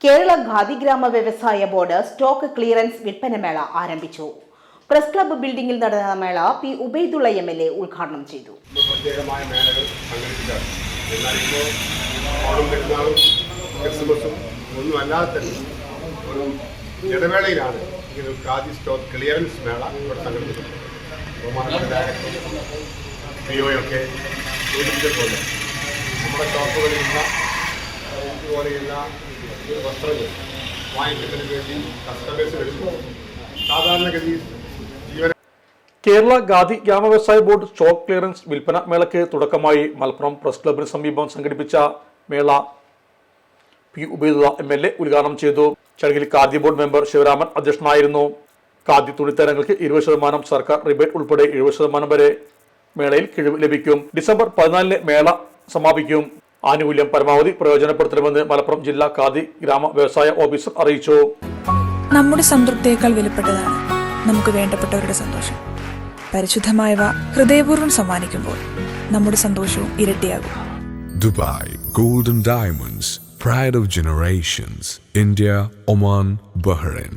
കേരള ഖാദി ഗ്രാമ വ്യവസായ board stock clearance വിൽപ്പനമേള ആരംഭിച്ചു. പ്രസ് ക്ലബ്ബ് ബിൽഡിംഗിൽ നടന്ന മേള പി ഉബൈദുള്ള MLA ഉദ്ഘാടനം ചെയ്തു. ഇടവേളയിലാണ് ഖാദി സ്റ്റോക്ക് ക്ലിയറൻസ് മേള ഇവിടെ സംഘടിപ്പിക്കുന്നത്. പിഒയൊക്കെ സൂചിപ്പിച്ചതുപോലെ നമ്മുടെ ഷോപ്പുകളിലുള്ള ഇതുപോലെയുള്ള വസ്ത്രങ്ങൾ വാങ്ങിക്കുന്നതിന് വേണ്ടി കസ്റ്റമേഴ്സ് വരുമ്പോൾ സാധാരണഗതിയിൽ കേരള ഖാദി ഗ്രാമ വ്യവസായ ബോർഡ് സ്റ്റോക്ക് ക്ലിയറൻസ് വിൽപ്പന മേളയ്ക്ക് തുടക്കമായി മലപ്പുറം പ്രസ് ക്ലബിന് സമീപം സംഘടിപ്പിച്ച മേള പി ഉബൈദുള്ള MLA ഉദ്ഘാടനം ചെയ്തു. ചടങ്ങിൽ ഖാദി ബോർഡ് മെമ്പർ ശിവരാമൻ അധ്യക്ഷനായിരുന്നു. ഖാദി തുണിത്തരങ്ങൾക്ക് 20% സർക്കാർ റിബേറ്റ് ഉൾപ്പെടെ 70% വരെ മേളയിൽ കിഴിവ് ലഭിക്കും. ഡിസംബർ 14 മേള സമാപിക്കും. ആനുകൂല്യം പരമാവധി പ്രയോജനപ്പെടുത്തണമെന്ന് മലപ്പുറം ജില്ലാ ഖാദി ഗ്രാമ വ്യവസായ ഓഫീസർ അറിയിച്ചു. നമ്മുടെ സംതൃപ്തിയേക്കാൾ വിലപ്പെട്ടതാണ് നമുക്ക് വേണ്ടപ്പെട്ടവരുടെ സന്തോഷം. പരിശുദ്ധമായവ ഹൃദയപൂർവ്വം സമ്മാനിക്കുമ്പോൾ നമ്മുടെ സന്തോഷവും ഇരട്ടിയാകും. Dubai golden diamonds, pride of generations, India, Oman, Bahrain.